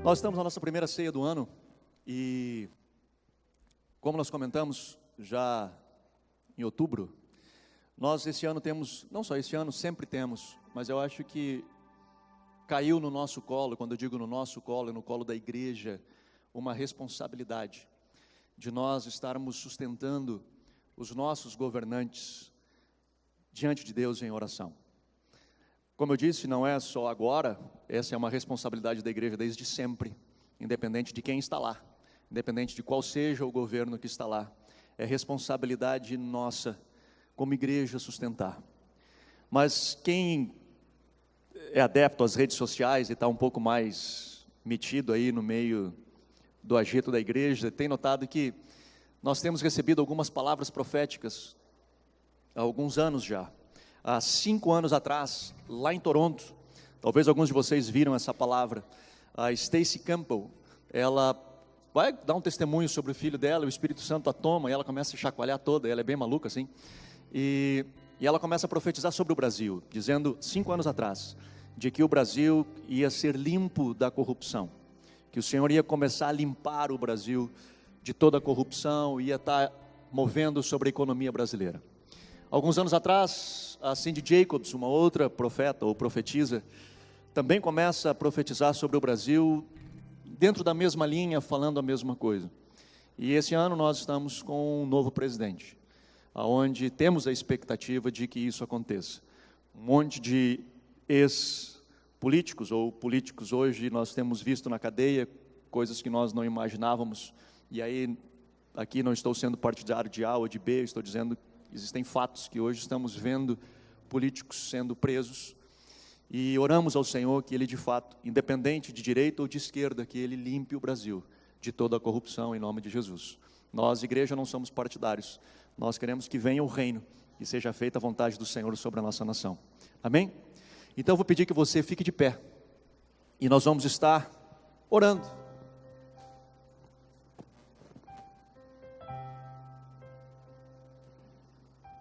Nós estamos na nossa primeira ceia do ano e, como nós comentamos já em outubro, nós esse ano temos, não só esse ano, sempre temos, mas eu acho que caiu no nosso colo, quando eu digo no nosso colo, é no colo da igreja, uma responsabilidade de nós estarmos sustentando os nossos governantes diante de Deus em oração. Como eu disse, não é só agora, essa é uma responsabilidade da igreja desde sempre, independente de quem está lá, independente de qual seja o governo que está lá, é responsabilidade nossa, como igreja, sustentar. Mas quem é adepto às redes sociais e está um pouco mais metido aí no meio do agito da igreja, tem notado que nós temos recebido algumas palavras proféticas há alguns anos já. Há 5 anos atrás, lá em Toronto, talvez alguns de vocês viram essa palavra, a Stacey Campbell, ela vai dar um testemunho sobre o filho dela, o Espírito Santo a toma, e ela começa a chacoalhar toda, ela é bem maluca assim, e ela começa a profetizar sobre o Brasil, dizendo 5 anos atrás, de que o Brasil ia ser limpo da corrupção, que o Senhor ia começar a limpar o Brasil de toda a corrupção, ia estar movendo sobre a economia brasileira. Alguns anos atrás, a Cindy Jacobs, uma outra profeta ou profetisa, também começa a profetizar sobre o Brasil, dentro da mesma linha, falando a mesma coisa. E esse ano nós estamos com um novo presidente, onde temos a expectativa de que isso aconteça. Um monte de ex-políticos ou políticos hoje nós temos visto na cadeia, coisas que nós não imaginávamos, e aí aqui não estou sendo partidário de A ou de B, estou dizendo que existem fatos que hoje estamos vendo políticos sendo presos e oramos ao Senhor que Ele de fato, independente de direita ou de esquerda, que Ele limpe o Brasil de toda a corrupção em nome de Jesus. Nós, igreja, não somos partidários, nós queremos que venha o reino e seja feita a vontade do Senhor sobre a nossa nação. Amém? Então eu vou pedir que você fique de pé e nós vamos estar orando.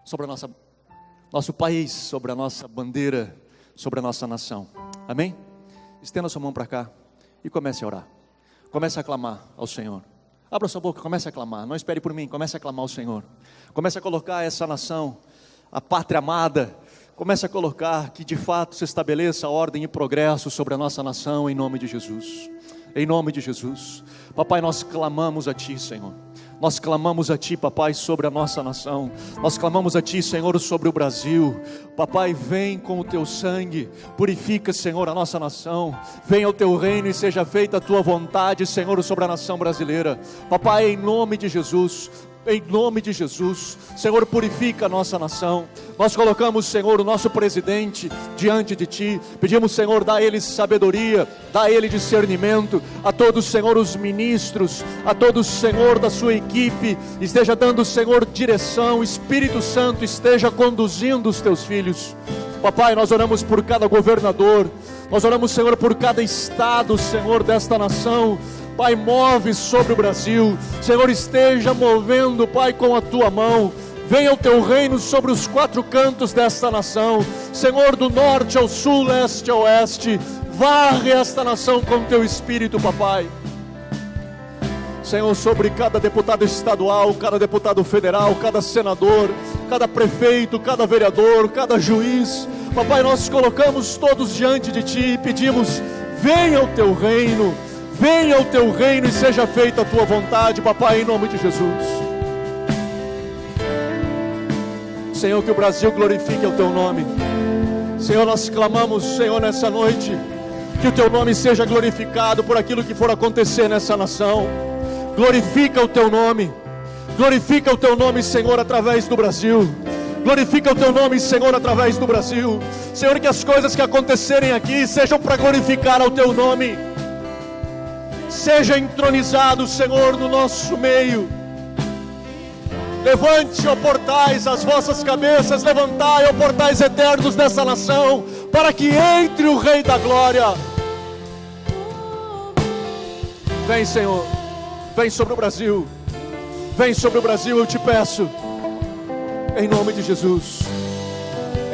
Sobre nosso país, sobre a nossa bandeira, sobre a nossa nação. Amém? Estenda sua mão para cá e comece a orar. Comece a clamar ao Senhor. Abra sua boca, comece a clamar. Não espere por mim, comece a clamar ao Senhor. Comece a colocar essa nação, a pátria amada, comece a colocar que de fato se estabeleça ordem e progresso sobre a nossa nação em nome de Jesus. Em nome de Jesus. Papai, nós clamamos a Ti, Senhor. Nós clamamos a Ti, Papai, sobre a nossa nação. Nós clamamos a Ti, Senhor, sobre o Brasil. Papai, vem com o Teu sangue, purifica, Senhor, a nossa nação. Venha ao Teu reino e seja feita a Tua vontade, Senhor, sobre a nação brasileira. Papai, em nome de Jesus, em nome de Jesus, Senhor, purifica a nossa nação. Nós colocamos, Senhor, o nosso presidente diante de Ti. Pedimos, Senhor, dá a ele sabedoria, dá a ele discernimento. A todos, Senhor, os ministros, a todos, Senhor, da sua equipe, esteja dando, Senhor, direção. Espírito Santo esteja conduzindo os Teus filhos. Papai, nós oramos por cada governador, nós oramos, Senhor, por cada estado, Senhor, desta nação. Pai, move sobre o Brasil, Senhor, esteja movendo, Pai, com a Tua mão. Venha o Teu reino sobre os 4 cantos desta nação, Senhor, do norte ao sul, leste ao oeste. Varre esta nação com Teu Espírito, Papai. Senhor, sobre cada deputado estadual, cada deputado federal, cada senador, cada prefeito, cada vereador, cada juiz, Papai, nós colocamos todos diante de Ti e pedimos, venha o Teu reino. Venha o Teu reino e seja feita a Tua vontade, Papai, em nome de Jesus. Senhor, que o Brasil glorifique o Teu nome. Senhor, nós clamamos, Senhor, nessa noite, que o Teu nome seja glorificado por aquilo que for acontecer nessa nação. Glorifica o Teu nome. Glorifica o Teu nome, Senhor, através do Brasil. Glorifica o Teu nome, Senhor, através do Brasil. Senhor, que as coisas que acontecerem aqui sejam para glorificar ao Teu nome. Seja entronizado, Senhor, no nosso meio. Levante, ó portais, as vossas cabeças. Levantai, ó portais eternos dessa nação, para que entre o Rei da Glória. Vem, Senhor. Vem sobre o Brasil. Vem sobre o Brasil, eu te peço. Em nome de Jesus.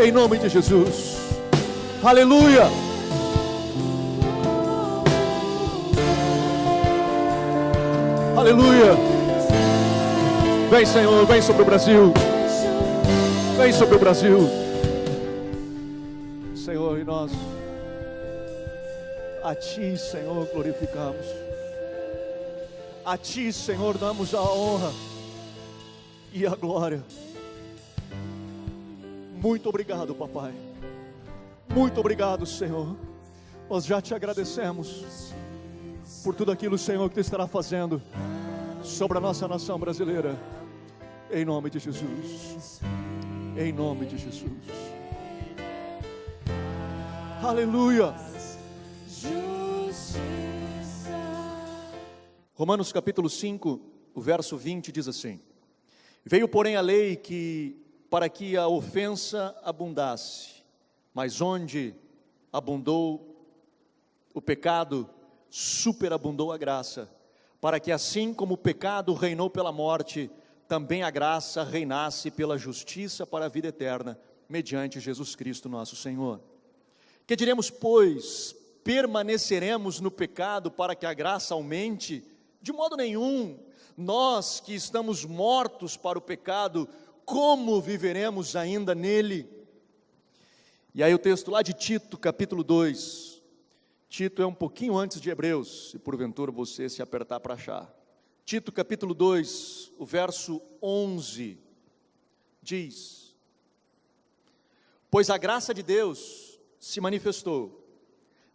em nome de Jesus. Aleluia. Aleluia. Vem, Senhor, vem sobre o Brasil. Vem sobre o Brasil. Senhor, e nós a Ti, Senhor, glorificamos. A Ti, Senhor, damos a honra e a glória. Muito obrigado, papai. Muito obrigado, Senhor. Nós já Te agradecemos por tudo aquilo, Senhor, que Tu estará fazendo sobre a nossa nação brasileira. Em nome de Jesus. Em nome de Jesus. Aleluia. Romanos capítulo 5, o verso 20 diz assim: veio porém a lei para que a ofensa abundasse, mas onde abundou o pecado, superabundou a graça, para que assim como o pecado reinou pela morte, também a graça reinasse pela justiça para a vida eterna, mediante Jesus Cristo nosso Senhor. Que diremos, pois? Permaneceremos no pecado para que a graça aumente? De modo nenhum. Nós que estamos mortos para o pecado, como viveremos ainda nele? E aí o texto lá de Tito, capítulo 2. Tito é um pouquinho antes de Hebreus, se porventura você se apertar para achar. Tito, capítulo 2, o verso 11, diz: pois a graça de Deus se manifestou,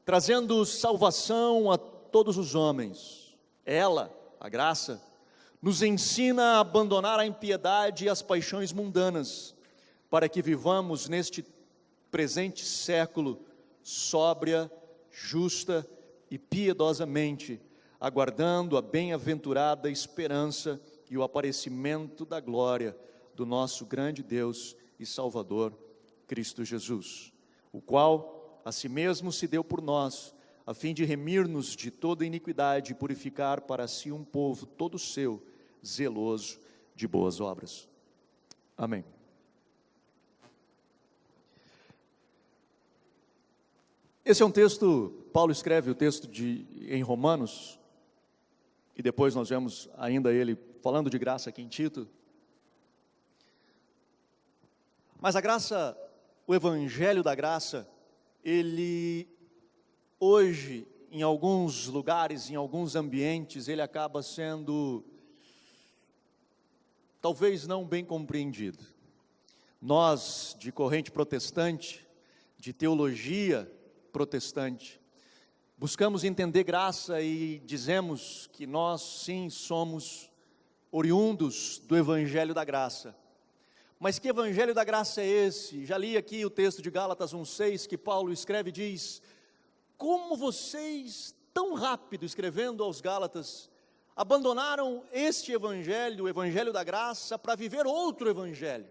trazendo salvação a todos os homens. Ela, a graça, nos ensina a abandonar a impiedade e as paixões mundanas, para que vivamos neste presente século sóbria, justa e piedosamente, aguardando a bem-aventurada esperança e o aparecimento da glória do nosso grande Deus e Salvador, Cristo Jesus, o qual a si mesmo se deu por nós, a fim de remir-nos de toda iniquidade e purificar para si um povo todo seu, zeloso de boas obras. Amém. Esse é um texto, Paulo escreve o texto em Romanos, e depois nós vemos ainda ele falando de graça aqui em Tito. Mas a graça, o evangelho da graça, ele hoje, em alguns lugares, em alguns ambientes, ele acaba sendo talvez não bem compreendido. Nós, de corrente protestante, de teologia protestante, buscamos entender graça e dizemos que nós sim somos oriundos do evangelho da graça. Mas que evangelho da graça é esse? Já li aqui o texto de Gálatas 1,6 que Paulo escreve e diz: como vocês, tão rápido escrevendo aos Gálatas, abandonaram este evangelho, o evangelho da graça, para viver outro evangelho.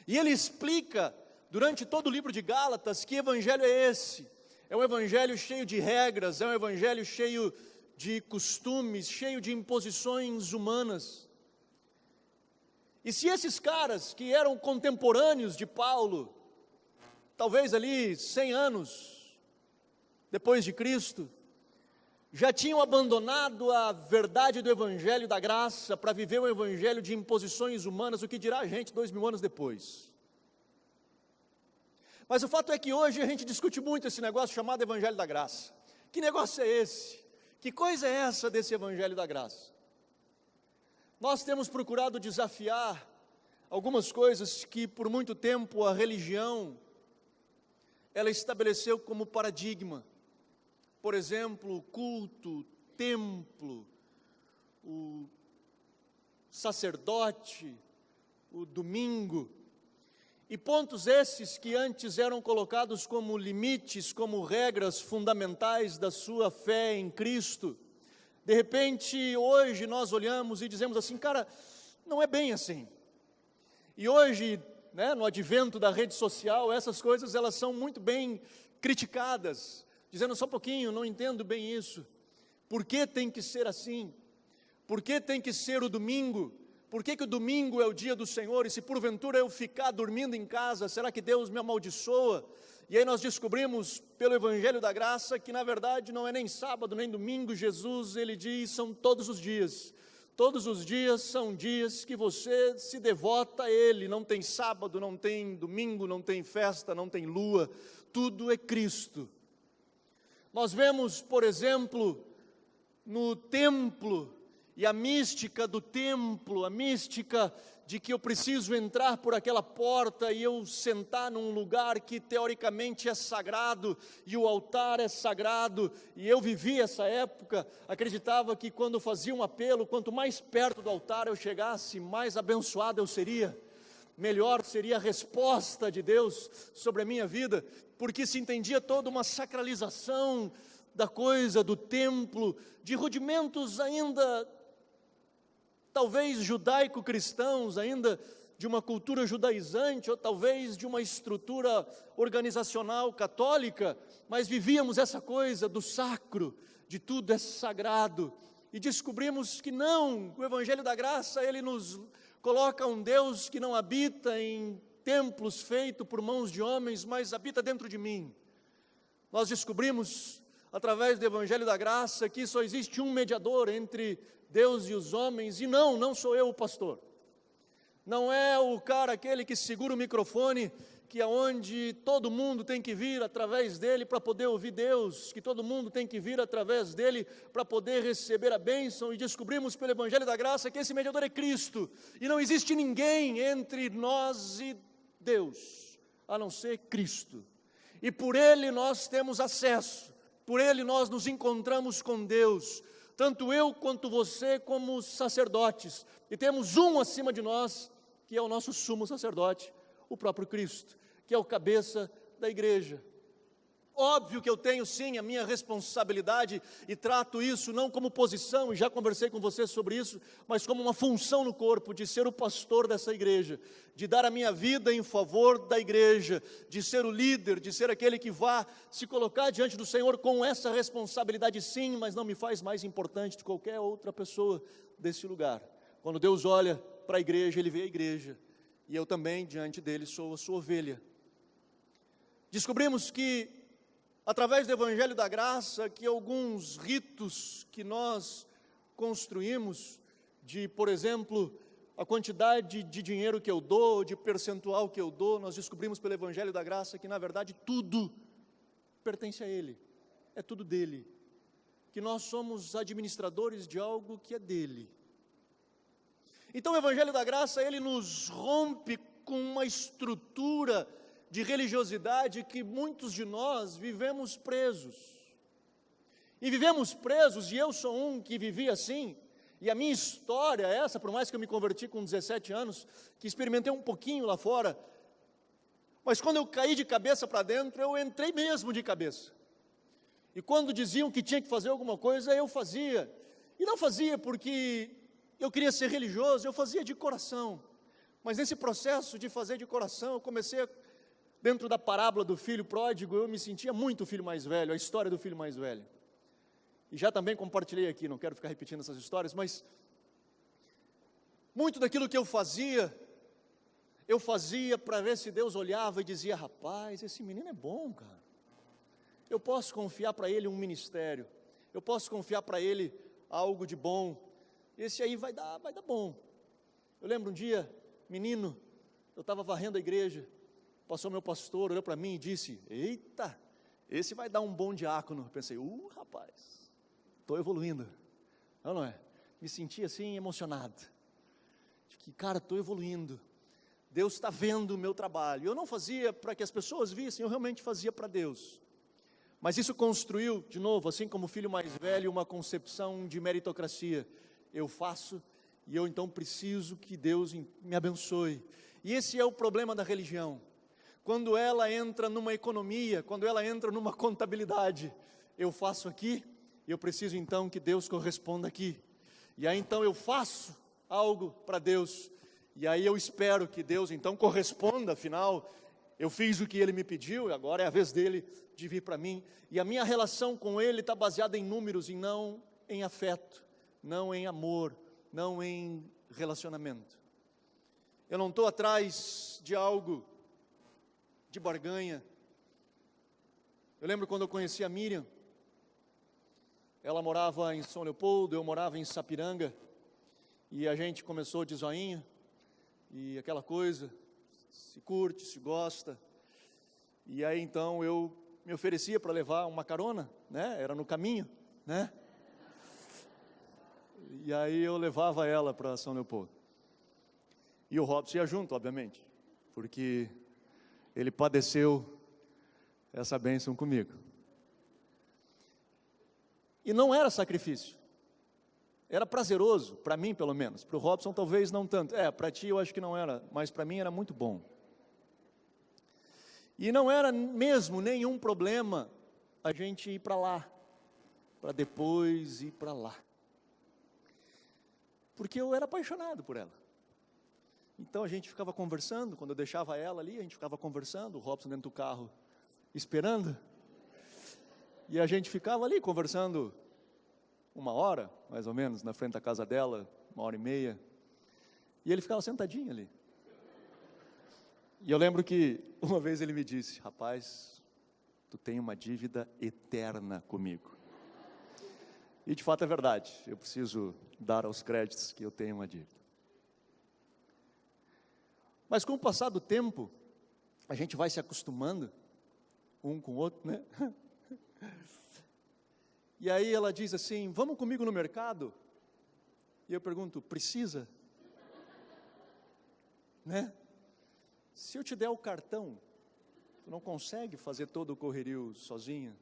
E ele explica, durante todo o livro de Gálatas, que evangelho é esse. É um evangelho cheio de regras, é um evangelho cheio de costumes, cheio de imposições humanas. E se esses caras que eram contemporâneos de Paulo, talvez ali 100 anos depois de Cristo, já tinham abandonado a verdade do evangelho da graça para viver um evangelho de imposições humanas, o que dirá a gente 2000 anos depois? Mas o fato é que hoje a gente discute muito esse negócio chamado evangelho da graça. Que negócio é esse? Que coisa é essa desse evangelho da graça? Nós temos procurado desafiar algumas coisas que por muito tempo a religião ela estabeleceu como paradigma. Por exemplo, o culto, o templo, o sacerdote, o domingo. E pontos esses que antes eram colocados como limites, como regras fundamentais da sua fé em Cristo, de repente hoje nós olhamos e dizemos assim, cara, não é bem assim. E hoje, no advento da rede social, essas coisas elas são muito bem criticadas, dizendo só um pouquinho, não entendo bem isso. Por que tem que ser assim? Por que tem que ser o domingo? Por que o domingo é o dia do Senhor? E se porventura eu ficar dormindo em casa, será que Deus me amaldiçoa? E aí nós descobrimos pelo Evangelho da Graça que na verdade não é nem sábado, nem domingo. Jesus, ele diz, são todos os dias. Todos os dias são dias que você se devota a Ele. Não tem sábado, não tem domingo, não tem festa, não tem lua. Tudo é Cristo. Nós vemos, por exemplo, no templo, e a mística do templo, a mística de que eu preciso entrar por aquela porta e eu sentar num lugar que teoricamente é sagrado, e o altar é sagrado, e eu vivi essa época, acreditava que quando fazia um apelo, quanto mais perto do altar eu chegasse, mais abençoado eu seria, melhor seria a resposta de Deus sobre a minha vida, porque se entendia toda uma sacralização da coisa, do templo, de rudimentos ainda talvez judaico-cristãos, ainda de uma cultura judaizante, ou talvez de uma estrutura organizacional católica, mas vivíamos essa coisa do sacro, de tudo é sagrado, e descobrimos que não, o Evangelho da Graça, ele nos coloca um Deus que não habita em templos feitos por mãos de homens, mas habita dentro de mim. Nós descobrimos, através do Evangelho da Graça, que só existe um mediador entre Deus e os homens, e não sou eu o pastor, não é o cara aquele que segura o microfone, que é onde todo mundo tem que vir através dele para poder ouvir Deus, que todo mundo tem que vir através dele para poder receber a bênção, e descobrimos pelo Evangelho da Graça que esse mediador é Cristo, e não existe ninguém entre nós e Deus, a não ser Cristo, e por ele nós temos acesso, por ele nós nos encontramos com Deus, tanto eu quanto você como sacerdotes, e temos um acima de nós, que é o nosso sumo sacerdote, o próprio Cristo, que é o cabeça da igreja. Óbvio que eu tenho sim a minha responsabilidade, e trato isso não como posição, e já conversei com você sobre isso, mas como uma função no corpo, de ser o pastor dessa igreja, de dar a minha vida em favor da igreja, de ser o líder, de ser aquele que vá se colocar diante do Senhor com essa responsabilidade sim, mas não me faz mais importante de qualquer outra pessoa desse lugar. Quando Deus olha para a igreja, Ele vê a igreja, e eu também diante dele sou a sua ovelha. Descobrimos que através do Evangelho da Graça, que alguns ritos que nós construímos, de, por exemplo, a quantidade de dinheiro que eu dou, de percentual que eu dou, nós descobrimos pelo Evangelho da Graça que, na verdade, tudo pertence a Ele, é tudo dele, que nós somos administradores de algo que é dele. Então o Evangelho da Graça, ele nos rompe com uma estrutura de religiosidade que muitos de nós vivemos presos. E vivemos presos, e eu sou um que vivi assim, e a minha história é essa, por mais que eu me converti com 17 anos, que experimentei um pouquinho lá fora, mas quando eu caí de cabeça para dentro, eu entrei mesmo de cabeça. E quando diziam que tinha que fazer alguma coisa, eu fazia. E não fazia porque eu queria ser religioso, eu fazia de coração. Mas nesse processo de fazer de coração, eu comecei dentro da parábola do filho pródigo, eu me sentia muito o filho mais velho, a história do filho mais velho. E já também compartilhei aqui, não quero ficar repetindo essas histórias, mas muito daquilo que eu fazia para ver se Deus olhava e dizia: rapaz, esse menino é bom, cara. Eu posso confiar para ele um ministério, eu posso confiar para ele algo de bom, esse aí vai dar bom. Eu lembro um dia, menino, eu estava varrendo a igreja, passou meu pastor, olhou para mim e disse: eita, esse vai dar um bom diácono. Eu pensei: rapaz, estou evoluindo, não é? Me senti assim emocionado, de que, cara, estou evoluindo, Deus está vendo o meu trabalho. Eu não fazia para que as pessoas vissem, eu realmente fazia para Deus. Mas isso construiu, de novo, assim como o filho mais velho, uma concepção de meritocracia. Eu faço e eu então preciso que Deus me abençoe. E esse é o problema da religião. Quando ela entra numa economia, quando ela entra numa contabilidade, eu faço aqui, e eu preciso então que Deus corresponda aqui. E aí então eu faço algo para Deus, e aí eu espero que Deus então corresponda, afinal, eu fiz o que Ele me pediu, e agora é a vez dEle de vir para mim. E a minha relação com Ele está baseada em números, e não em afeto, não em amor, não em relacionamento. Eu não estou atrás de algo, de barganha. Eu lembro quando eu conheci a Miriam, ela morava em São Leopoldo, eu morava em Sapiranga, e a gente começou de zoinho, e aquela coisa, se curte, se gosta, e aí então eu me oferecia para levar uma carona, né, era no caminho, né, e aí eu levava ela para São Leopoldo, e o Robson ia junto, obviamente, porque ele padeceu essa bênção comigo, e não era sacrifício, era prazeroso, para mim pelo menos, para o Robson talvez não tanto, para ti eu acho que não era, mas para mim era muito bom, e não era mesmo nenhum problema a gente ir para lá, para depois ir para lá, porque eu era apaixonado por ela, então a gente ficava conversando, quando eu deixava ela ali, a gente ficava conversando, o Robson dentro do carro, esperando, e a gente ficava ali conversando, 1 hora, mais ou menos, na frente da casa dela, 1h30, e ele ficava sentadinho ali, e eu lembro que uma vez ele me disse, rapaz, tu tem uma dívida eterna comigo, e de fato é verdade, eu preciso dar aos créditos que eu tenho uma dívida, mas com o passar do tempo, a gente vai se acostumando, um com o outro, né, e aí ela diz assim, vamos comigo no mercado? E eu pergunto, precisa? Né? Se eu te der o cartão, tu não consegue fazer todo o correrio sozinha?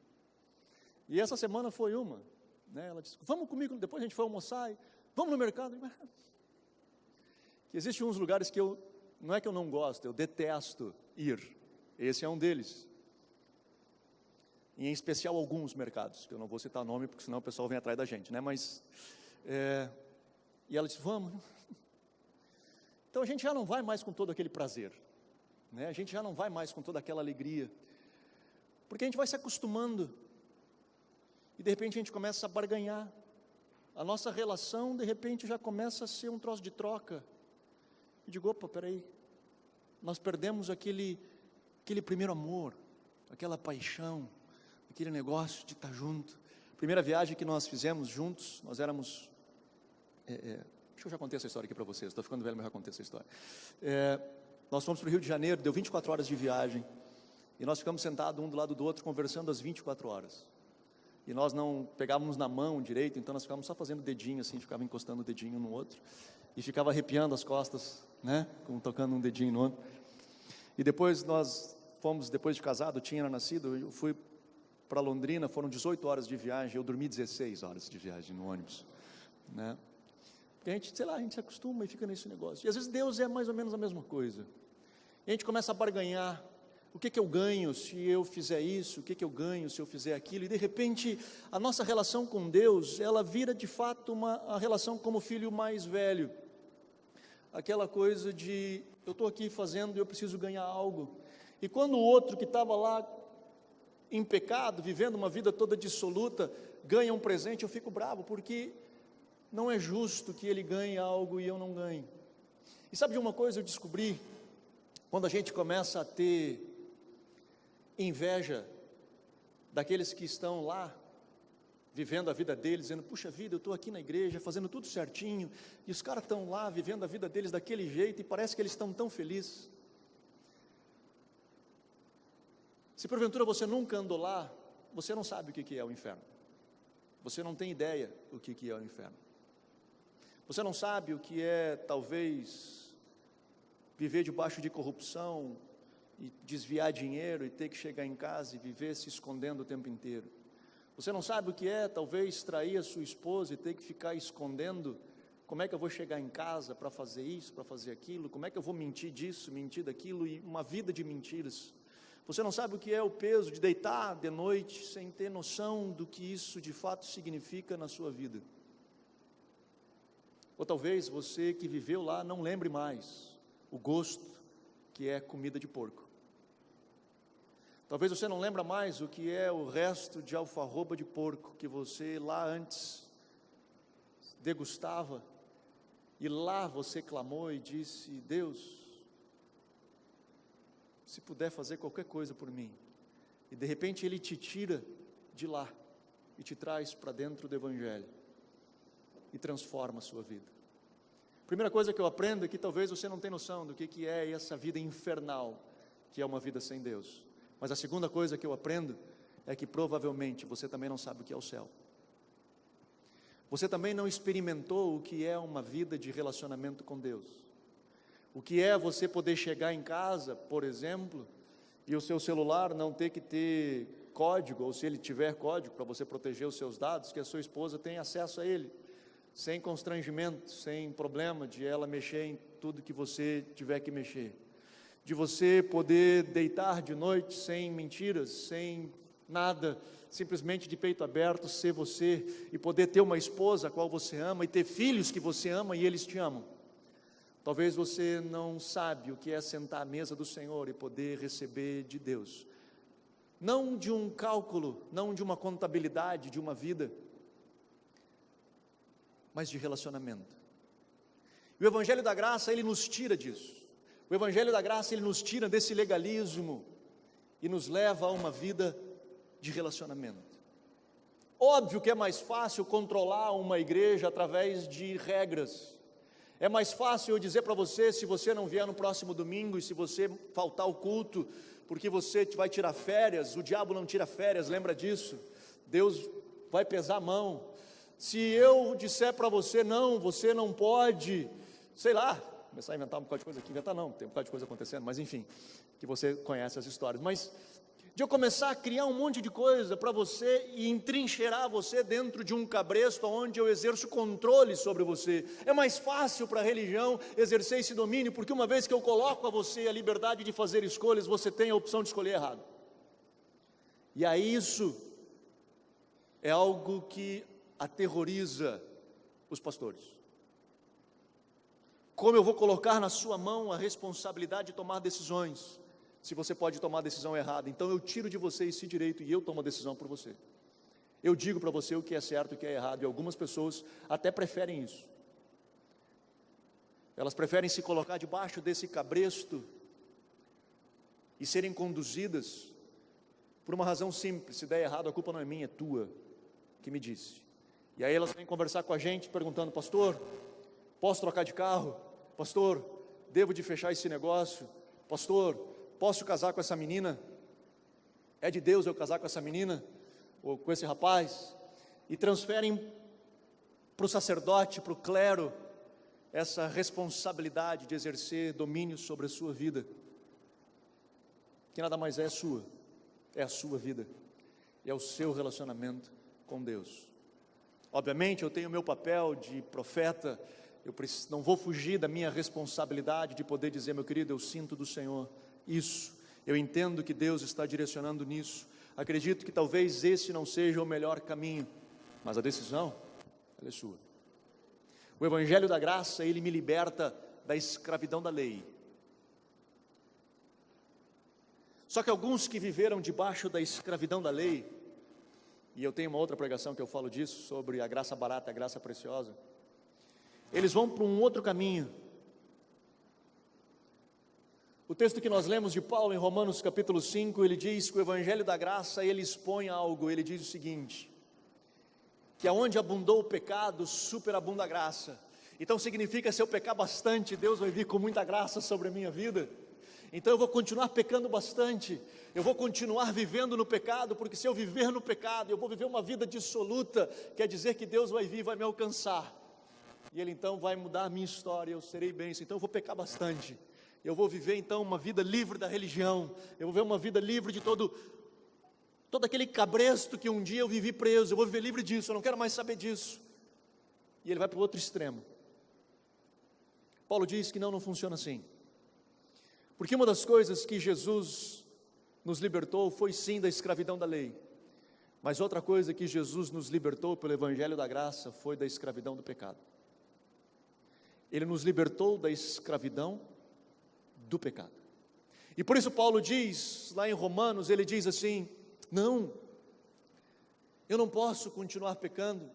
E essa semana foi uma, né? Ela disse, vamos comigo, depois a gente foi almoçar, vamos no mercado. Que existem uns lugares que não é que eu não gosto, eu detesto ir, esse é um deles. Em especial alguns mercados, que eu não vou citar nome, porque senão o pessoal vem atrás da gente, né? Mas, e ela disse, vamos. Então a gente já não vai mais com todo aquele prazer, né? A gente já não vai mais com toda aquela alegria, porque a gente vai se acostumando, e de repente a gente começa a barganhar, a nossa relação de repente já começa a ser um troço de troca, e digo, opa, peraí, nós perdemos aquele primeiro amor, aquela paixão, aquele negócio de estar junto. Primeira viagem que nós fizemos juntos, nós éramos, acho que eu já contei essa história aqui para vocês, estou ficando velho, mas já contei essa história. Nós fomos para o Rio de Janeiro, deu 24 horas de viagem, e nós ficamos sentados um do lado do outro, conversando às 24 horas, e nós não pegávamos na mão direito, então nós ficávamos só fazendo dedinho assim, ficava encostando o dedinho um no outro, e ficava arrepiando as costas, né, como tocando um dedinho no outro, e depois nós fomos, depois de casado, eu tinha nascido, eu fui para Londrina, foram 18 horas de viagem, eu dormi 16 horas de viagem no ônibus, né? Porque a gente, sei lá, a gente se acostuma e fica nesse negócio, e às vezes Deus é mais ou menos a mesma coisa, e a gente começa a barganhar, o que eu ganho se eu fizer isso, o que eu ganho se eu fizer aquilo, e de repente, a nossa relação com Deus, ela vira de fato a relação como filho mais velho, aquela coisa de, eu estou aqui fazendo e eu preciso ganhar algo, e quando o outro que estava lá, em pecado, vivendo uma vida toda dissoluta, ganha um presente, eu fico bravo, porque não é justo que ele ganhe algo e eu não ganhe. E sabe de uma coisa eu descobri, quando a gente começa a ter inveja daqueles que estão lá, vivendo a vida deles, dizendo, puxa vida, eu estou aqui na igreja, fazendo tudo certinho, e os caras estão lá, vivendo a vida deles daquele jeito, e parece que eles estão tão felizes. Se porventura você nunca andou lá, você não sabe o que é o inferno, você não tem ideia o que é o inferno, você não sabe o que é talvez viver debaixo de corrupção, e desviar dinheiro, e ter que chegar em casa e viver se escondendo o tempo inteiro, você não sabe o que é talvez trair a sua esposa e ter que ficar escondendo, como é que eu vou chegar em casa para fazer isso, para fazer aquilo, como é que eu vou mentir disso, mentir daquilo, e uma vida de mentiras. Você não sabe o que é o peso de deitar de noite sem ter noção do que isso de fato significa na sua vida. Ou talvez você que viveu lá não lembre mais o gosto que é comida de porco. Talvez você não lembre mais o que é o resto de alfarroba de porco que você lá antes degustava e lá você clamou e disse: Deus, se puder fazer qualquer coisa por mim, e de repente Ele te tira de lá e te traz para dentro do Evangelho e transforma a sua vida. Primeira coisa que eu aprendo é que talvez você não tenha noção do que é essa vida infernal, que é uma vida sem Deus. Mas a segunda coisa que eu aprendo é que provavelmente você também não sabe o que é o céu. Você também não experimentou o que é uma vida de relacionamento com Deus. O que é você poder chegar em casa, por exemplo, e o seu celular não ter que ter código, ou se ele tiver código para você proteger os seus dados, que a sua esposa tenha acesso a ele, sem constrangimento, sem problema de ela mexer em tudo que você tiver que mexer. De você poder deitar de noite sem mentiras, sem nada, simplesmente de peito aberto, ser você, e poder ter uma esposa a qual você ama, e ter filhos que você ama e eles te amam. Talvez você não sabe o que é sentar à mesa do Senhor e poder receber de Deus, não de um cálculo, não de uma contabilidade, de uma vida, mas de relacionamento. E o Evangelho da Graça, ele nos tira disso. O Evangelho da Graça, ele nos tira desse legalismo e nos leva a uma vida de relacionamento. Óbvio que é mais fácil controlar uma igreja através de regras. É mais fácil eu dizer para você, se você não vier no próximo domingo e se você faltar ao culto, porque você vai tirar férias, o diabo não tira férias, lembra disso? Deus vai pesar a mão. Se eu disser para você, não, você não pode, sei lá, começar a inventar um bocado de coisa aqui, inventar não, tem um bocado de coisa acontecendo, mas enfim, que você conhece as histórias, mas de eu começar a criar um monte de coisa para você e entrincheirar você dentro de um cabresto onde eu exerço controle sobre você, é mais fácil para a religião exercer esse domínio, porque uma vez que eu coloco a você a liberdade de fazer escolhas, você tem a opção de escolher errado, e aí isso é algo que aterroriza os pastores. Como eu vou colocar na sua mão a responsabilidade de tomar decisões, se você pode tomar a decisão errada? Então eu tiro de você esse direito e eu tomo a decisão por você. Eu digo para você o que é certo e o que é errado, e algumas pessoas até preferem isso. Elas preferem se colocar debaixo desse cabresto e serem conduzidas por uma razão simples: se der errado a culpa não é minha, é tua, que me disse. E aí elas vêm conversar com a gente perguntando: pastor, posso trocar de carro? Pastor, devo de fechar esse negócio? Pastor, posso casar com essa menina? É de Deus eu casar com essa menina? Ou com esse rapaz? E transferem para o sacerdote, para o clero, essa responsabilidade de exercer domínio sobre a sua vida, que nada mais é sua, é a sua vida, é o seu relacionamento com Deus. Obviamente eu tenho o meu papel de profeta, eu não vou fugir da minha responsabilidade de poder dizer: meu querido, eu sinto do Senhor isso, eu entendo que Deus está direcionando nisso, acredito que talvez esse não seja o melhor caminho, mas a decisão, ela é sua. O Evangelho da Graça, ele me liberta da escravidão da lei. Só que alguns que viveram debaixo da escravidão da lei, e eu tenho uma outra pregação que eu falo disso, sobre a graça barata, a graça preciosa, eles vão para um outro caminho. O texto que nós lemos de Paulo em Romanos capítulo 5, ele diz que o Evangelho da Graça, ele expõe algo, ele diz o seguinte: que aonde abundou o pecado, superabunda a graça. Então significa, se eu pecar bastante, Deus vai vir com muita graça sobre a minha vida. Então eu vou continuar pecando bastante, eu vou continuar vivendo no pecado, porque se eu viver no pecado, eu vou viver uma vida dissoluta, quer dizer que Deus vai vir e vai me alcançar, e Ele então vai mudar a minha história, eu serei bênção. Então eu vou pecar bastante, eu vou viver então uma vida livre da religião, eu vou viver uma vida livre de todo aquele cabresto que um dia eu vivi preso, eu vou viver livre disso, eu não quero mais saber disso. E ele vai para o outro extremo. Paulo diz que não funciona assim. Porque uma das coisas que Jesus nos libertou foi sim da escravidão da lei, mas outra coisa que Jesus nos libertou pelo Evangelho da Graça foi da escravidão do pecado. Ele nos libertou da escravidão do pecado. E por isso Paulo diz, lá em Romanos, ele diz assim: não, eu não posso continuar pecando,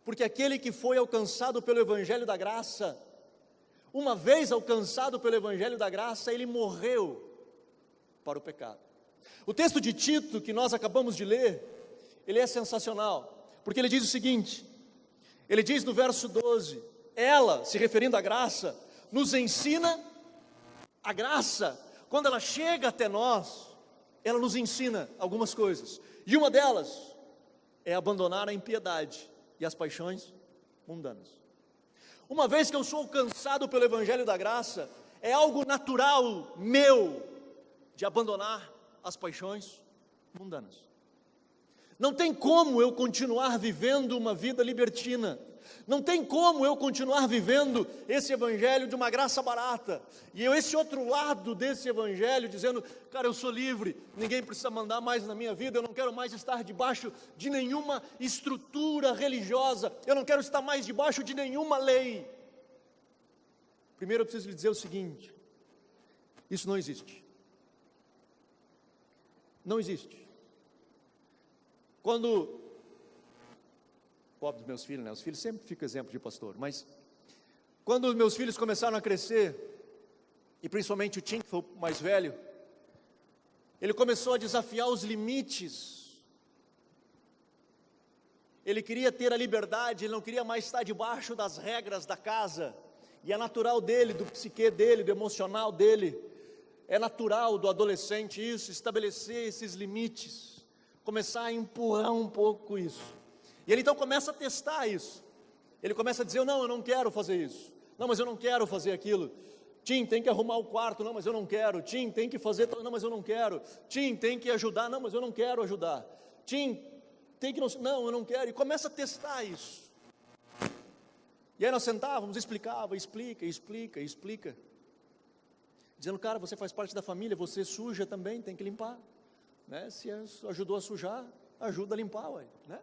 porque aquele que foi alcançado pelo Evangelho da Graça, uma vez alcançado pelo Evangelho da Graça, ele morreu para o pecado. O texto de Tito, que nós acabamos de ler, ele é sensacional, porque ele diz o seguinte, ele diz no verso 12, ela, se referindo à graça, nos ensina a graça, quando ela chega até nós, ela nos ensina algumas coisas, e uma delas é abandonar a impiedade e as paixões mundanas. Uma vez que eu sou alcançado pelo Evangelho da Graça, é algo natural meu de abandonar as paixões mundanas. Não tem como eu continuar vivendo uma vida libertina, não tem como eu continuar vivendo esse evangelho de uma graça barata, e esse outro lado desse evangelho dizendo, cara, eu sou livre, ninguém precisa mandar mais na minha vida, eu não quero mais estar debaixo de nenhuma estrutura religiosa, eu não quero estar mais debaixo de nenhuma lei. Primeiro eu preciso lhe dizer o seguinte, isso não existe. Não existe. Quando, pobre dos meus filhos, né? Os filhos sempre ficam exemplo de pastor, mas quando os meus filhos começaram a crescer, e principalmente o Tim, que foi o mais velho, ele começou a desafiar os limites, ele queria ter a liberdade, ele não queria mais estar debaixo das regras da casa, e é natural dele, do psique dele, do emocional dele, é natural do adolescente isso, estabelecer esses limites, começar a empurrar um pouco isso, e ele então começa a testar isso, ele começa a dizer, não, eu não quero fazer isso, não, mas eu não quero fazer aquilo, Tim, tem que arrumar o quarto, não, mas eu não quero, Tim, tem que fazer, não, mas eu não quero, Tim, tem que ajudar, não, mas eu não quero ajudar, Tim, tem que, não, eu não quero, e começa a testar isso, e aí nós sentávamos, explicava, explica, dizendo, cara, você faz parte da família, você suja também, tem que limpar, né? Se ajudou a sujar, ajuda a limpar, ué, né?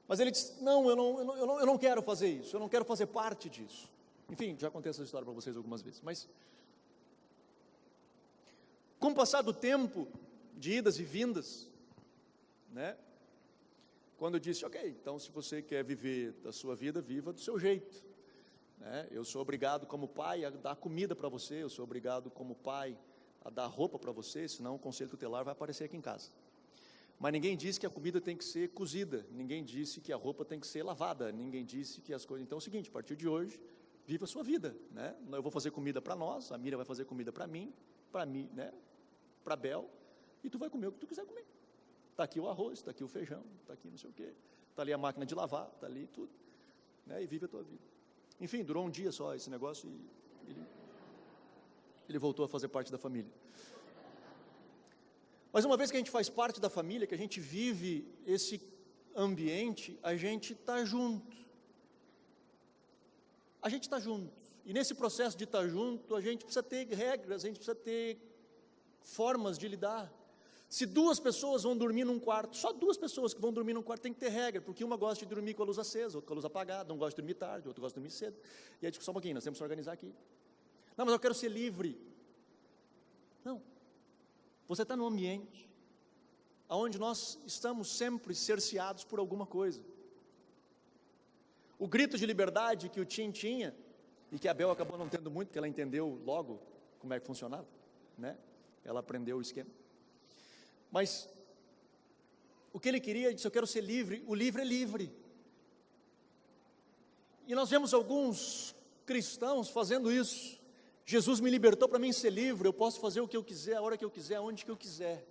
Mas ele disse, não, eu não quero fazer isso, eu não quero fazer parte disso. Enfim, já contei essa história para vocês algumas vezes, mas com o passar do tempo, de idas e vindas, né? Quando eu disse, ok, então se você quer viver a sua vida, viva do seu jeito, né? Eu sou obrigado como pai a dar comida para você, eu sou obrigado como pai a dar roupa para você, senão o conselho tutelar vai aparecer aqui em casa. Mas ninguém disse que a comida tem que ser cozida, ninguém disse que a roupa tem que ser lavada, ninguém disse que as coisas... Então é o seguinte, a partir de hoje, viva a sua vida, né? Eu vou fazer comida para nós, a Miriam vai fazer comida para mim, né? Para a Bel, e tu vai comer o que tu quiser comer. Está aqui o arroz, está aqui o feijão, está aqui não sei o quê, está ali a máquina de lavar, está ali tudo, né? E vive a tua vida. Enfim, durou um dia só esse negócio e ele voltou a fazer parte da família. Mas uma vez que a gente faz parte da família, que a gente vive esse ambiente, a gente está junto. A gente está junto. E nesse processo de estar junto, a gente precisa ter regras, a gente precisa ter formas de lidar. Se duas pessoas vão dormir num quarto, só duas pessoas que vão dormir num quarto tem que ter regra, porque uma gosta de dormir com a luz acesa, outra com a luz apagada, um gosta de dormir tarde, outro gosta de dormir cedo. E aí, só um pouquinho, nós temos que organizar aqui. Não, mas eu quero ser livre. Não. Você está num ambiente onde nós estamos sempre cerceados por alguma coisa. O grito de liberdade que o Tim tinha, e que a Bel acabou não tendo muito, porque ela entendeu logo como é que funcionava, né? Ela aprendeu o esquema. Mas o que ele queria, ele disse, eu quero ser livre, o livre é livre. E nós vemos alguns cristãos fazendo isso. Jesus me libertou para mim ser livre, eu posso fazer o que eu quiser, a hora que eu quiser, aonde que eu quiser.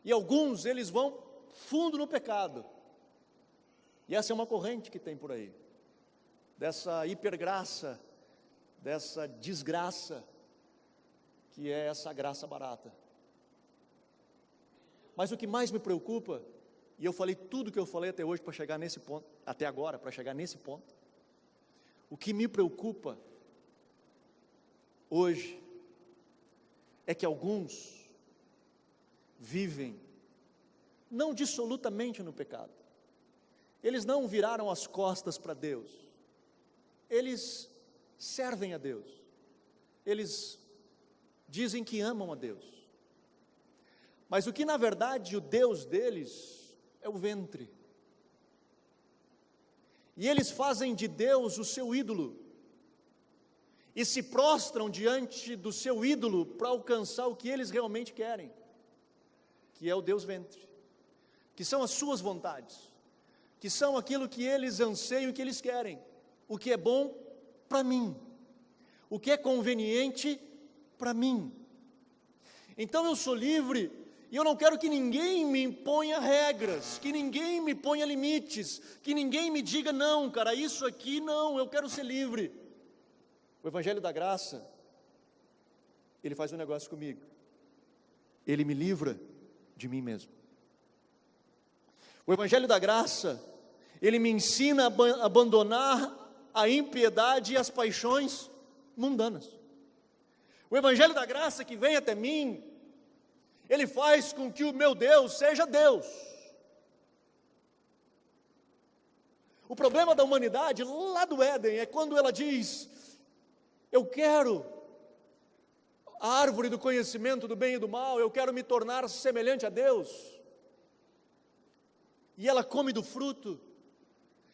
E alguns, eles vão fundo no pecado. E essa é uma corrente que tem por aí, dessa hipergraça, dessa desgraça, que é essa graça barata. Mas o que mais me preocupa, e eu falei tudo que eu falei até hoje para chegar nesse ponto, até agora, para chegar nesse ponto, o que me preocupa hoje é que alguns vivem não dissolutamente no pecado, eles não viraram as costas para Deus, eles servem a Deus, eles dizem que amam a Deus, mas o que na verdade o Deus deles é o ventre. e eles fazem de Deus o seu ídolo, e se prostram diante do seu ídolo para alcançar o que eles realmente querem, que é o Deus ventre, que são as suas vontades, que são aquilo que eles anseiam e que eles querem, o que é bom para mim, o que é conveniente para mim. Então eu sou livre, e eu não quero que ninguém me imponha regras, que ninguém me ponha limites, que ninguém me diga, não, cara, isso aqui não, eu quero ser livre. O Evangelho da Graça, ele faz um negócio comigo, ele me livra de mim mesmo. O Evangelho da Graça, ele me ensina a abandonar a impiedade e as paixões mundanas. O Evangelho da Graça que vem até mim, ele faz com que o meu Deus seja Deus. O problema da humanidade lá do Éden é quando ela diz, eu quero a árvore do conhecimento do bem e do mal, eu quero me tornar semelhante a Deus, e ela come do fruto.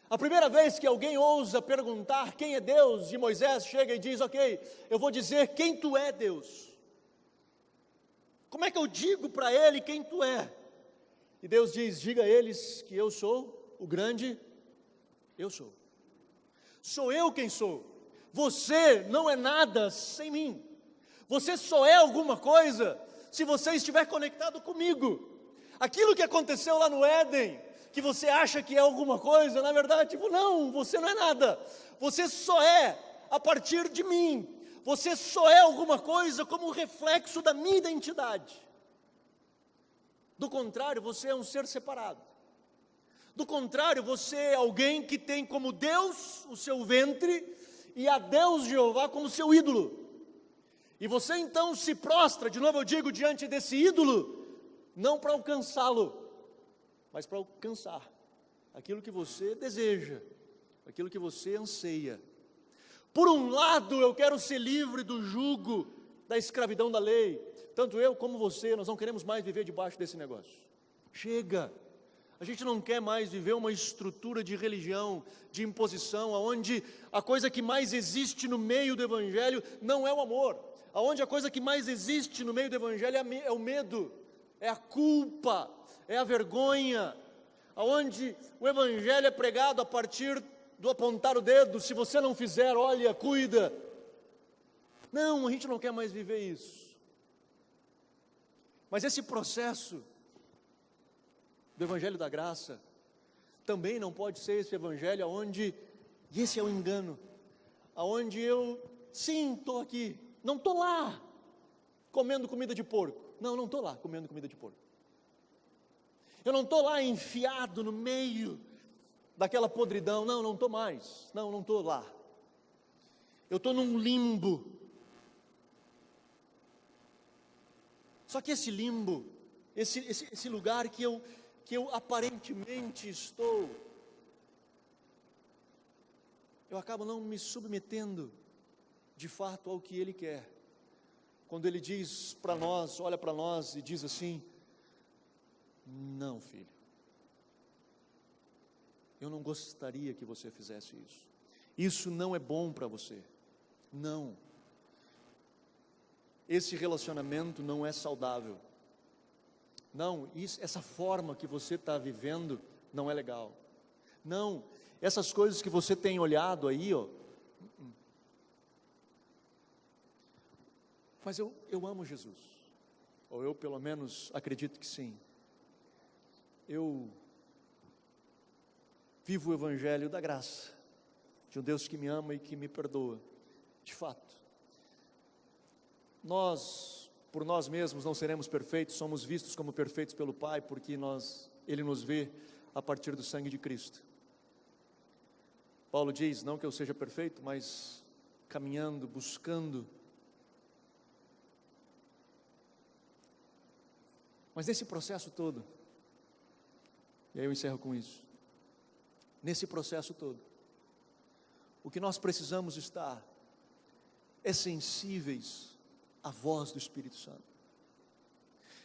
A primeira vez que alguém ousa perguntar quem é Deus, e Moisés chega e diz, ok, eu vou dizer quem tu é, Deus. Como é que eu digo para ele quem tu é? E Deus diz, diga a eles que eu sou o grande eu sou. Sou eu quem sou. Você não é nada sem mim. Você só é alguma coisa se você estiver conectado comigo. Aquilo que aconteceu lá no Éden, que você acha que é alguma coisa, na verdade, tipo, não, você não é nada. Você só é a partir de mim. Você só é alguma coisa como um reflexo da minha identidade. Do contrário, você é um ser separado. Do contrário, você é alguém que tem como Deus o seu ventre e a Deus Jeová como seu ídolo. E você então se prostra, de novo eu digo, diante desse ídolo, não para alcançá-lo, mas para alcançar aquilo que você deseja, aquilo que você anseia. Por um lado, eu quero ser livre do jugo da escravidão da lei. Tanto eu como você, nós não queremos mais viver debaixo desse negócio. Chega! A gente não quer mais viver uma estrutura de religião, de imposição, onde a coisa que mais existe no meio do Evangelho não é o amor. Onde a coisa que mais existe no meio do Evangelho é o medo, é a culpa, é a vergonha. Onde o Evangelho é pregado a partir do apontar o dedo, se você não fizer, olha, cuida. Não, a gente não quer mais viver isso. Mas esse processo do Evangelho da Graça também não pode ser esse Evangelho onde, e esse é o engano, aonde eu, sim, estou aqui, não estou lá comendo comida de porco. Não estou lá comendo comida de porco. Eu não estou lá enfiado no meio daquela podridão, não estou mais, não estou lá, eu estou num limbo. Só que esse limbo, esse lugar que eu aparentemente estou, eu acabo não me submetendo de fato ao que Ele quer, quando Ele diz para nós, olha para nós e diz assim, não, filho, eu não gostaria que você fizesse isso. Isso não é bom para você. Não. Esse relacionamento não é saudável. Não, essa forma que você está vivendo não é legal. Não, essas coisas que você tem olhado aí, ó. Mas eu amo Jesus. Ou eu pelo menos acredito que sim. Eu vivo o Evangelho da graça, de um Deus que me ama e que me perdoa, de fato. Nós, por nós mesmos, não seremos perfeitos, somos vistos como perfeitos pelo Pai, porque Ele nos vê a partir do sangue de Cristo. Paulo diz, não que eu seja perfeito, mas caminhando, buscando. Mas nesse processo todo, e aí eu encerro com isso, nesse processo todo, o que nós precisamos estar é sensíveis à voz do Espírito Santo,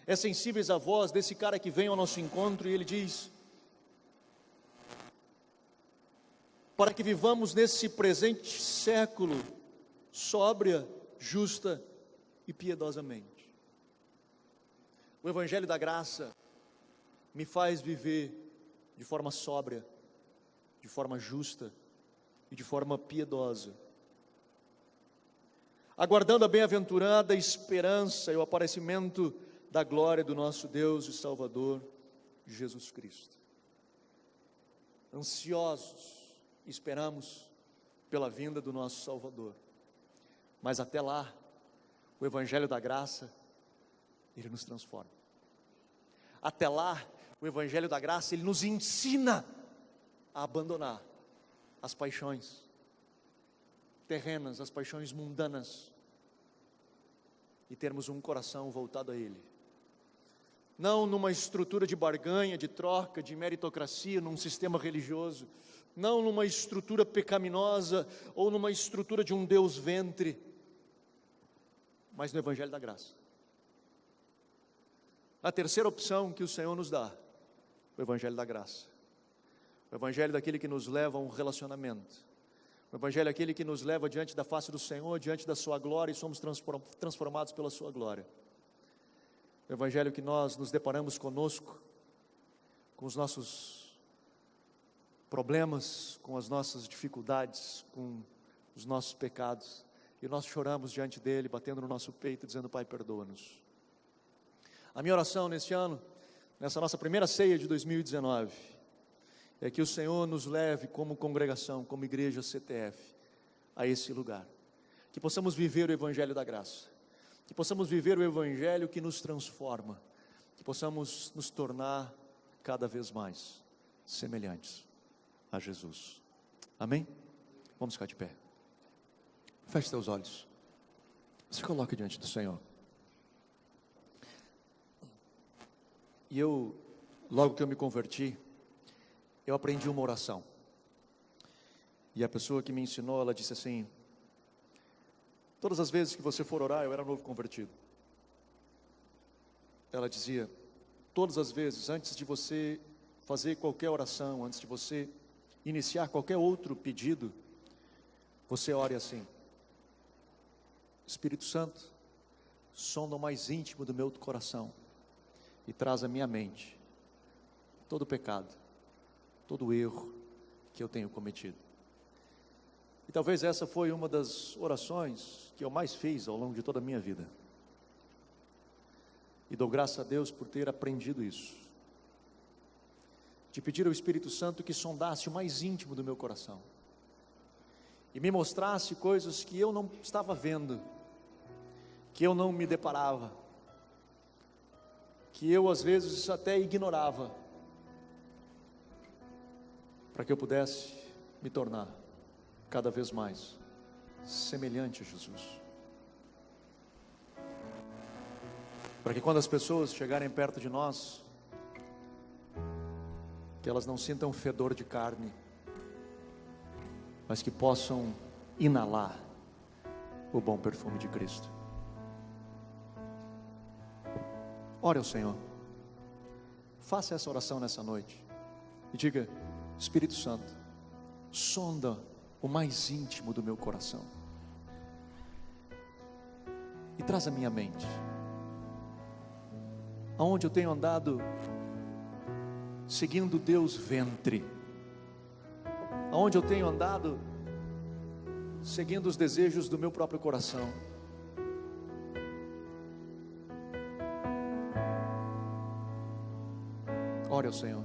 é sensíveis à voz desse cara que vem ao nosso encontro e ele diz, para que vivamos nesse presente século sóbria, justa e piedosamente. O Evangelho da Graça me faz viver de forma sóbria, de forma justa e de forma piedosa, aguardando a bem-aventurada esperança e o aparecimento da glória do nosso Deus e Salvador, Jesus Cristo. Ansiosos, esperamos pela vinda do nosso Salvador, mas até lá, o Evangelho da Graça, ele nos transforma. Até lá, o Evangelho da Graça, ele nos ensina a abandonar as paixões terrenas, as paixões mundanas, e termos um coração voltado a Ele. Não numa estrutura de barganha, de troca, de meritocracia, num sistema religioso, não numa estrutura pecaminosa, ou numa estrutura de um Deus ventre, mas no Evangelho da Graça. A terceira opção que o Senhor nos dá, o Evangelho da Graça. O Evangelho daquele que nos leva a um relacionamento. O Evangelho é aquele que nos leva diante da face do Senhor, diante da sua glória, e somos transformados pela sua glória. O Evangelho que nós nos deparamos conosco, com os nossos problemas, com as nossas dificuldades, com os nossos pecados, e nós choramos diante dele, batendo no nosso peito, dizendo: Pai, perdoa-nos. A minha oração neste ano, nessa nossa primeira ceia de 2019, é que o Senhor nos leve como congregação, como igreja CTF, a esse lugar, que possamos viver o Evangelho da Graça, que possamos viver o Evangelho que nos transforma, que possamos nos tornar cada vez mais semelhantes a Jesus. Amém? Vamos ficar de pé. Feche seus olhos, se coloque diante do Senhor. E logo que eu me converti, eu aprendi uma oração, e a pessoa que me ensinou, ela disse assim: todas as vezes que você for orar, eu era novo convertido, ela dizia, todas as vezes, antes de você fazer qualquer oração, antes de você iniciar qualquer outro pedido, você ore assim: Espírito Santo, sonda o mais íntimo do meu coração, e traz à minha mente todo o pecado, todo o erro que eu tenho cometido. E talvez essa foi uma das orações que eu mais fiz ao longo de toda a minha vida. E dou graças a Deus por ter aprendido isso. De pedir ao Espírito Santo que sondasse o mais íntimo do meu coração, e me mostrasse coisas que eu não estava vendo, que eu não me deparava, que eu às vezes até ignorava, para que eu pudesse me tornar cada vez mais semelhante a Jesus. Para que quando as pessoas chegarem perto de nós, que elas não sintam fedor de carne, mas que possam inalar o bom perfume de Cristo. Ore ao Senhor, faça essa oração nessa noite e diga: Espírito Santo, sonda o mais íntimo do meu coração e traz à minha mente aonde eu tenho andado seguindo Deus ventre, aonde eu tenho andado seguindo os desejos do meu próprio coração. Ore ao Senhor.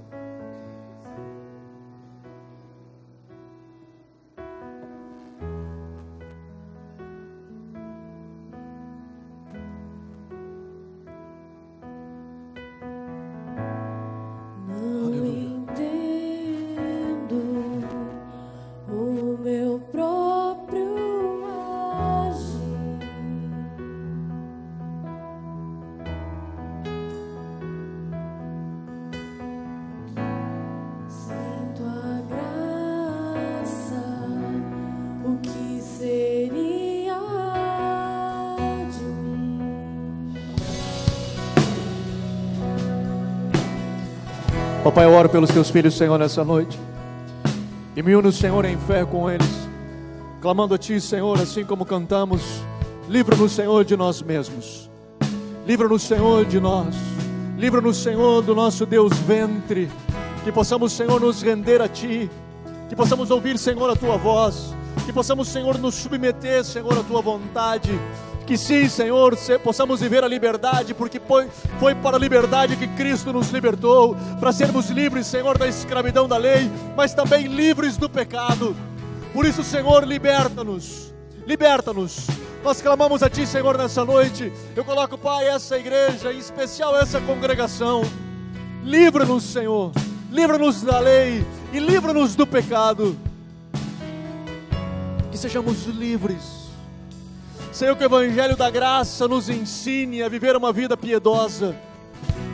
Ó Pai, eu oro pelos teus filhos, Senhor, nessa noite. E me uno, Senhor, em fé com eles, clamando a Ti, Senhor, assim como cantamos: livra-nos, Senhor, de nós mesmos. Livra-nos, Senhor, de nós. Livra-nos, Senhor, do nosso Deus ventre. Que possamos, Senhor, nos render a Ti. Que possamos ouvir, Senhor, a Tua voz. Que possamos, Senhor, nos submeter, Senhor, à Tua vontade. Que sim, Senhor, possamos viver a liberdade, porque foi para a liberdade que Cristo nos libertou, para sermos livres, Senhor, da escravidão da lei, mas também livres do pecado. Por isso, Senhor, liberta-nos, liberta-nos. Nós clamamos a Ti, Senhor, nessa noite. Eu coloco, Pai, essa igreja, em especial essa congregação. Livra-nos, Senhor, livra-nos da lei e livra-nos do pecado. Que sejamos livres. Senhor, que o Evangelho da Graça nos ensine a viver uma vida piedosa.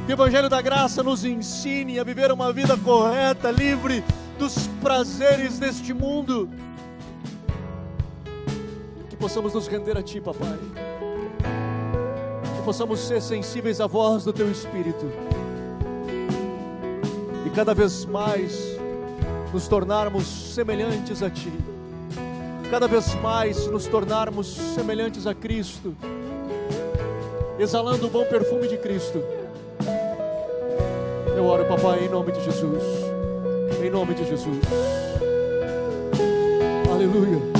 Que o Evangelho da Graça nos ensine a viver uma vida correta, livre dos prazeres deste mundo. Que possamos nos render a Ti, Papai. Que possamos ser sensíveis à voz do Teu Espírito. E cada vez mais nos tornarmos semelhantes a Ti. Cada vez mais nos tornarmos semelhantes a Cristo, exalando o bom perfume de Cristo. Eu oro, Papai, em nome de Jesus. Em nome de Jesus. Aleluia.